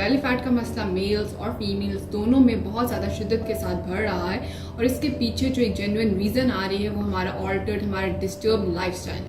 Belly fat का मसला mails और फीमेल्स दोनों में बहुत ज़्यादा शिद्दत के साथ बढ़ रहा है और इसके पीछे जो एक जेन्युइन रीज़न आ रही है वो हमारा ऑल्टर्ड, हमारा disturb lifestyle.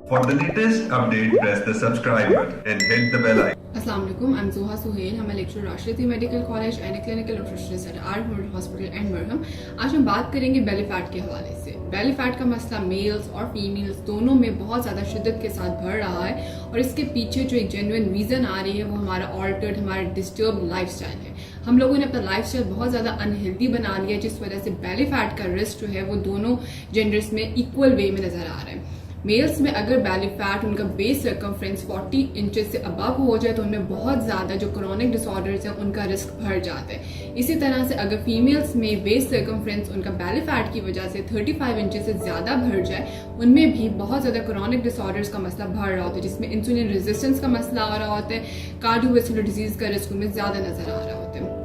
For the latest update, press the subscribe button and hit the bell icon. अस्सलाम वालेकुम, आई एम ज़ोहा सुहेल। हम lecturer Rashidi medical college and clinical nutritionist at R hospital and Marham. आज हम बात करेंगे बेली फैट के हवाले से। बेली फैट का मसला मेल्स और फीमेल्स दोनों में बहुत ज़्यादा शिद्दत के साथ बढ़ रहा है और इसके पीछे जो एक जेन्युइन रीज़न आ रही है वो हमारा ऑल्टर्ड, हमारा डिस्टर्ब लाइफस्टाइल है। हम लोगों ने अपना लाइफस्टाइल बहुत ज़्यादा अनहेल्दी बना लिया जिस वजह से बेली फैट का रिस्क जो है वो दोनों जेंडर्स में इक्वल वे में नज़र आ रहा है। मेल्स में अगर बेली फैट उनका बेस सर्कमफ्रेंस 40 इंचेस से अबव हो जाए तो उनमें बहुत ज़्यादा जो क्रोनिक डिसऑर्डर्स हैं उनका रिस्क बढ़ जाता है। इसी तरह से अगर फीमेल्स में बेस सर्कमफ्रेंस उनका बेली फैट की वजह से 35 इंचेस से ज़्यादा बढ़ जाए उनमें भी बहुत ज़्यादा क्रोनिक डिसऑर्डर्स का मसला बढ़ रहा होता है, जिसमें इंसुलिन रेजिस्टेंस का मसला आ रहा होता है, कार्डियोवैस्कुलर डिजीज़ का रिस्क उनमें ज़्यादा नजर आ रहा होता है।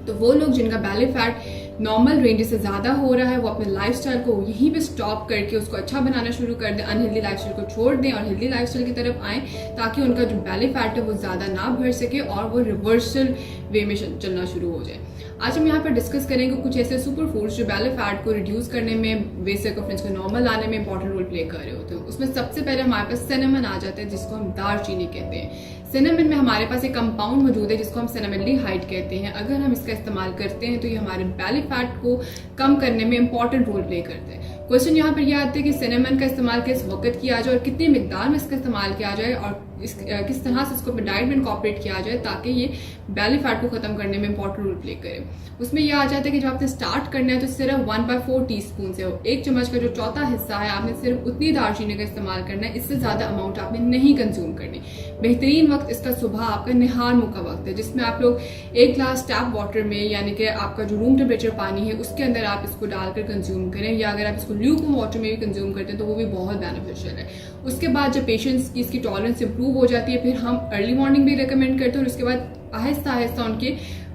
तो वो लोग जिनका बेली फैट नॉर्मल रेंज से ज़्यादा हो रहा है वो अपने लाइफस्टाइल को यहीं पे स्टॉप करके उसको अच्छा बनाना शुरू कर दें, अनहेल्दी लाइफस्टाइल को छोड़ दें और हेल्दी लाइफस्टाइल की तरफ आएँ ताकि उनका जो बेली फैट है वो ज़्यादा ना बढ़ सके और वो रिवर्सल वे में चलना शुरू हो जाए। आज हम यहाँ पर डिस्कस करेंगे कुछ ऐसे सुपर फूड्स जो बेली फैट को रिड्यूस करने में, बेस सर्कमफ्रेंस को नॉर्मल लाने में इंपॉर्टेंट रोल प्ले कर रहे होते हैं। उसमें सबसे पहले हमारे पास सिनेमन आ जाता है जिसको हम दालचीनी कहते हैं। सिनेमन में हमारे पास एक कंपाउंड मौजूद है जिसको हम सिनेमल्डिहाइड कहते हैं। अगर हम इसका इस्तेमाल करते हैं तो ये हमारे बेली फैट को कम करने में इंपॉर्टेंट रोल प्ले करते हैं। क्वेश्चन यहाँ पर यह आता है कि सिनेमन का इस्तेमाल किस वक्त किया जाए और कितनी मिकदार में इसका इस्तेमाल किया जाए और किस तरह से इसको अपने डाइट में इनकॉर्पोरेट किया जाए ताकि ये बेली फैट को खत्म करने में इंपॉर्टेंट रोल प्ले करे। उसमें यह आ जाता है कि जब आपने स्टार्ट करना है तो सिर्फ 1/4 टीस्पून से एक चम्मच का जो चौथा हिस्सा है आपने सिर्फ उतनी दालचीनी का इस्तेमाल करना है, इससे ज्यादा अमाउंट आपने नहीं कंज्यूम करनी। बेहतरीन वक्त इसका सुबह आपका निहार मुँह का वक्त है जिसमें आप लोग 1 ग्लास टैप वाटर में यानी कि आपका जो रूम टेम्परेचर पानी है उसके अंदर आप इसको डालकर कंज्यूम करें, या अगर आप इसको ल्यूकवार्म वाटर में भी कंज्यूम करते हैं तो वो भी बहुत बेनिफिशियल है। उसके बाद जब पेशेंट्स की इसकी टॉलरेंस इंप्रूव हो जाती है फिर हम अर्ली मॉर्निंग भी रिकमेंड करते हैं और उसके बाद आहिस्ता आहिस्ता उनके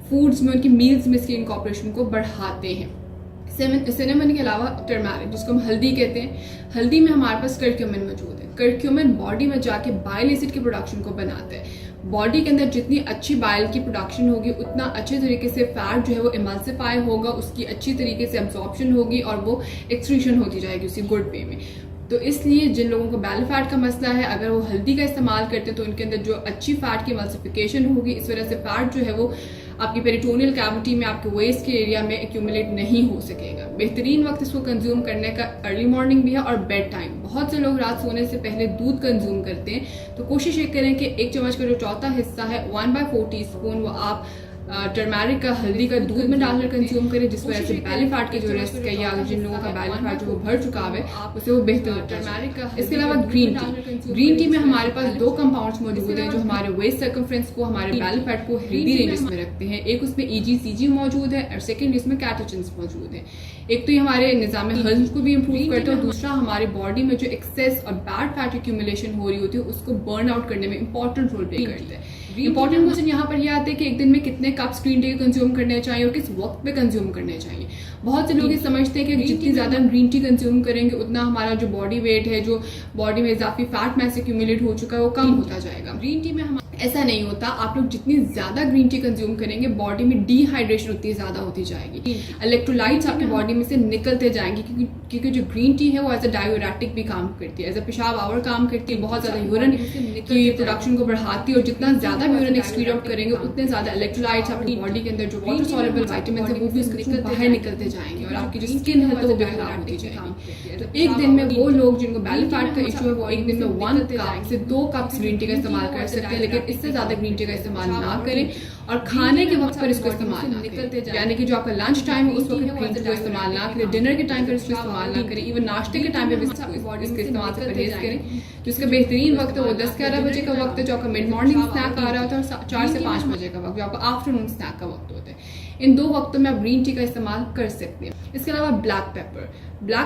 फूड्स में, उनकी मील्स में इसकी इनकॉर्पोरेशन को बढ़ाते हैं। सिनेमन के अलावा टर्मरिक जिसको हम हल्दी कहते हैं, हल्दी में हमारे पास कर्क्यूमिन मौजूद है। कर्क्यूमिन बॉडी में जाके बाइल एसिड की प्रोडक्शन को बनाता है। बॉडी के अंदर जितनी अच्छी बाइल की प्रोडक्शन होगी उतना अच्छे तरीके से फैट जो है वो इमल्सिफाई होगा, उसकी अच्छी तरीके से एब्जॉर्प्शन होगी और वो एक्सक्रीशन होती जाएगी उसी गुड वे में। तो इसलिए जिन लोगों को बेली फैट का मसला है अगर वो हल्दी का इस्तेमाल करते हैं तो उनके अंदर जो अच्छी फैट की एमल्सिफिकेशन होगी, इस वजह से फैट जो है वो आपकी पेरिटोनियल कैविटी में, आपके वेस्ट के एरिया में एक्यूमुलेट नहीं हो सकेगा। बेहतरीन वक्त इसको कंज्यूम करने का अर्ली मॉर्निंग भी है और बेड टाइम। बहुत से लोग रात सोने से पहले दूध कंज्यूम करते हैं तो कोशिश ये करें कि एक चम्मच का जो चौथा हिस्सा है 1/4 टीस्पून वो आप टर्मरिक का, हल्दी का दूध में डालकर कंज्यूम करें, जिस वजह से बेली फैट के जो रिस्क है या जिन लोगों का बेली फैट जो वो भर चुका है उसे वो बेहतर होता है। इसके अलावा ग्रीन टी में हमारे पास 2 कंपाउंड्स मौजूद हैं जो हमारे वेस्ट सर्कमफ्रेंस को, हमारे बेली फैट को हेल्दी रेंजेस में रखते हैं। एक उसमें EGCG मौजूद है और सेकंड इसमें कैटेचिन्स मौजूद है। एक तो ये हमारे निज़ाम हज़म को भी इम्प्रूव करते हैं और दूसरा हमारे बॉडी में जो एक्सेस और बैड फैट एक्यूमुलेशन हो रही होती है उसको बर्न आउट करने में इंपॉर्टेंट रोल प्ले करते हैं। इंपॉर्टेंट क्वेश्चन यहाँ पर यह आता है कि एक दिन में कितने कप्स ग्रीन टी कंज्यूम करने चाहिए और किस वक्त पे कंज्यूम करने चाहिए। बहुत से लोग ये समझते हैं कि जितनी ज्यादा हम ग्रीन टी कंज्यूम करेंगे उतना हमारा जो बॉडी वेट है, जो बॉडी में इजाफी फैट मैस एक्यूमुलेट हो चुका है वो कम होता जाएगा। ग्रीन टी में हम ऐसा नहीं होता। आप लोग जितनी ज्यादा ग्रीन टी कंज्यूम करेंगे बॉडी में डिहाइड्रेशन उतनी ज्यादा होती जाएगी, इलेक्ट्रोलाइट्स आपकी बॉडी में से निकलते जाएंगे क्योंकि जो ग्रीन टी है वो एज अ डायोरेटिक भी काम करती है, एज अ पेशाब आवर काम करती है, बहुत ज्यादा यूरिन की प्रोडक्शन को बढ़ाती है और जितना ज्यादा यूरिन एक्सक्रीट आउट करेंगे उतने ज्यादा इलेक्ट्रोलाइट्स आपकी बॉडी के अंदर जो वाटर सॉल्युबल विटामिन है वो भी उसके थ्रू बाहर निकलते जाएंगे और आपकी जो स्किन है तो वो भी खराब होती जाएगी। तो एक दिन में वो लोग जिनको बेली फैट का इशू है वो एक दिन में 1 कप से 2 कप्स ग्रीन टी का इस्तेमाल कर सकते हैं, लेकिन इससे ज्यादा ग्रीन टी का इस्तेमाल ना करें और खाने के वक्त पर इसको इस्तेमाल ना करें। यानी कि जो आपका लंच टाइम है उस वक्त ग्रीन टी को इस्तेमाल ना करें, डिनर के टाइम पर इसको इस्तेमाल ना करें, इवन नाश्ते के टाइम पे भी इसके इस्तेमाल से परहेज करें। जो इसका बेहतरीन वक्त है वो 10-11 बजे का वक्त है जो आपका मिड मॉर्निंग स्नैक आ रहा होता है और 4 से 5 बजे का वक्त जो आपका आफ्टरनून स्नैक का वक्त होता है। इन 2 वक्तों में आप ग्रीन टी का इस्तेमाल कर सकते हैं। इसके अलावा ब्लैक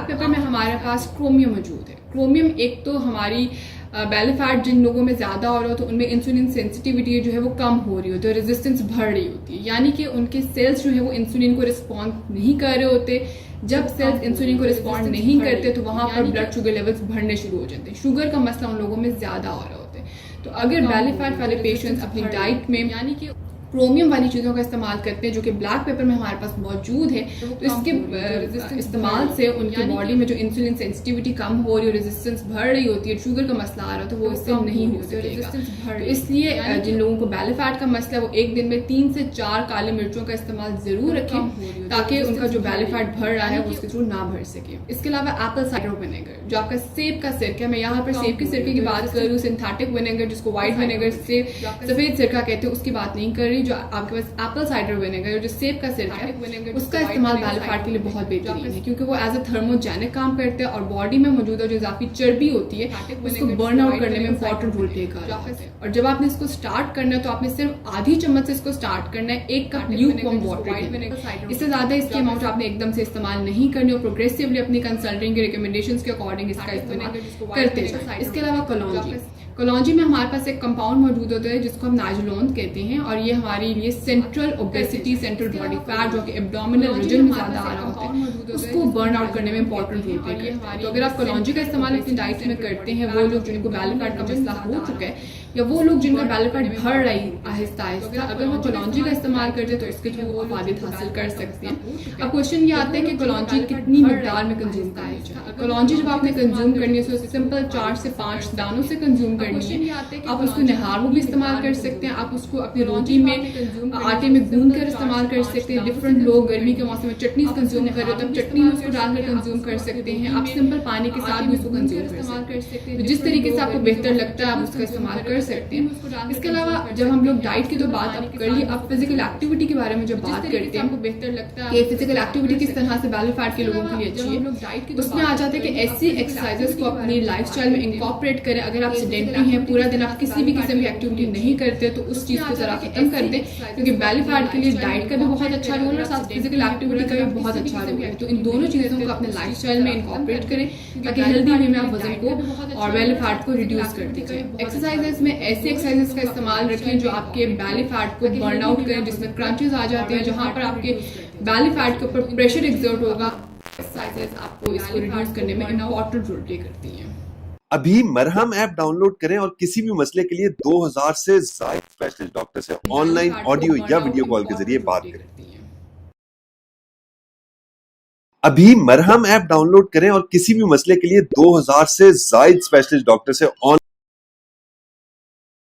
पेपर में हमारे पास क्रोमियम मौजूद है। क्रोमियम एक तो हमारी बेली फैट जिन लोगों में ज़्यादा हो रहा हो तो उनमें इंसुलिन सेंसिटिविटी जो है वो कम हो रही होती है, रेजिस्टेंस बढ़ रही होती है, यानी कि उनके सेल्स जो है वो इंसुलिन को रिस्पॉन्ड नहीं कर रहे होते, जब सेल्स इंसुलिन को रिस्पॉन्ड नहीं करते तो वहां पर ब्लड शुगर लेवल्स बढ़ने शुरू हो जाते हैं। शुगर का मसला उन लोगों में ज्यादा हो रहा होता है। तो अगर बेली फैट वाले पेशेंट्स अपनी डाइट में यानी कि क्रोमियम वाली चीज़ों का इस्तेमाल करते हैं जो कि ब्लैक पेपर में हमारे पास मौजूद है, तो इसके इस्तेमाल से उनकी बॉडी में जो इंसुलिन सेंसिटिविटी कम हो रही है, रेजिस्टेंस बढ़ रही होती है, शुगर का मसला आ रहा है, तो वो इससे नहीं हो सकेगा। तो इसलिए जिन लोगों को बेली फैट का मसला है वो एक दिन में 3 से 4 काली मिर्चों का इस्तेमाल जरूर रखें ताकि उनका जो बेली फैट बढ़ रहा है वो उसके थ्रू ना बढ़ सके। इसके अलावा एप्पल साइडर विनेगर, जो आपका सेब का सिरका है, मैं यहाँ पर सेब के सिरके की बात कर रही हूँ, सिंथेटिक विनेगर जिसको व्हाइट विनेगर से सफेद सिरका कहते हैं उसकी बात नहीं कर रही। जो आपके पास एप्पल साइडर विनेगर जो सेब का सिरका है उसका इस्तेमाल बेली फैट के लिए बहुत बेहतरीन है, क्योंकि वो एज अ थर्मोजेनिक काम करते हैं और बॉडी में मौजूद जो इजाफी चर्बी होती है उसको बर्न आउट करने में इंपॉर्टेंट रोल प्ले कर रहा है। और जब आपने इसको स्टार्ट करना है तो आपने सिर्फ आधी चम्मच से इसको स्टार्ट करना है, 1 कप ल्यूकवार्म वाटर, इससे ज्यादा इसकी अमाउंट आपने एकदम से इस्तेमाल नहीं करनी और प्रोग्रेसिवली अपनी कंसल्टिंग के रिकमेंडेशंस के अकॉर्डिंग इसका इस्तेमाल करते जाएं। इसके अलावा कलौंजी में हमारे पास एक कंपाउंड मौजूद होता है जिसको हम नाइजोलोन कहते हैं और ये हमारे लिए central obesity, central body fat जो कि एब्डोमिनल रीजन में ज्यादा आ रहा होता है उसको बर्न आउट करने में इंपॉर्टेंट रोल प्ले करता है। तो अगर आप कलौंजी का इस्तेमाल अपनी डाइट में करते हैं, वो लोग जिनको बेली फैट का मसला हो चुका है या वो लोग जिनका बेली फैट बढ़ रही आहिस्ता आहिस्ता, अगर वो कलौंजी का इस्तेमाल करते हैं तो इसके थ्रू वो फायदे हासिल कर सकते हैं। अब क्वेश्चन ये आता है कि कलौंजी कितनी मिकदार में कंज्यूम करनी चाहिए। कलौंजी जब आपने कंज्यूम करनी है तो सिंपल 4 से 5 दानों से कंज्यूम करनी है। आप उसको निहार में भी इस्तेमाल कर सकते हैं, आप उसको अपनी रोटी में आटे में गूंद कर इस्तेमाल कर सकते हैं। डिफरेंट लोग गर्मी के मौसम में चटनी कंज्यूम कर रहे हो तो चटनी में उसको डालकर कंज्यूम कर सकते हैं। आप सिंपल पानी के साथ भी उसको कंज्यूम कर सकते हैं। जिस तरीके से आपको बेहतर लगता है आप उसका इस्तेमाल कर सकते हैं। इसके अलावा जब हम लोग डाइट की तो बात अब कर ली, अब फिजिकल एक्टिविटी के बारे में जब बात करते हैं बेहतर लगता है कि फिजिकल एक्टिविटी किस तरह से बेली फैट के लोगों के लिए अच्छी है, उसमें आ जाता है कि ऐसी एक्सरसाइजेस को अपनी लाइफस्टाइल में इंकॉर्पोरेट करें। अगर आप सेडेंटरी हैं, पूरा दिन आप किसी भी किस्म की एक्टिविटी नहीं करते तो उस चीज को जरा खत्म कर दें, क्योंकि बेली फैट के लिए डाइट का भी बहुत अच्छा रोल है और साथ फिजिकल एक्टिविटी का भी बहुत अच्छा रोल है। तो इन दोनों चीजों को अपने लाइफस्टाइल में इंकॉर्पोरेट करें ताकि हेल्दी वे में आप वजन को और बेली फैट को रिड्यूस कर दीजिए। एक्सरसाइजेस में ऐसी एक्सरसाइजेस का इस्तेमाल रखें जो आपके बेली फैट को बर्न आउट करें, जिसमें क्रंचेस आ जाते हैं, जहां पर आपके बेली फैट के ऊपर प्रेशर एक्सर्ट होगा। एक्सरसाइजेस आपको इसको रिड्यूस करने में इंपॉर्टेंट रोल प्ले करती हैं। अभी मरहम ऐप डाउनलोड करें और किसी भी मसले के लिए 2000 से ज्यादा स्पेशलिस्ट डॉक्टर से ऑनलाइन ऑडियो या वीडियो कॉल के जरिए बात करें। अभी मरहम ऐप डाउनलोड करें और किसी भी मसले के लिए 2000 से ज्यादा स्पेशलिस्ट डॉक्टर से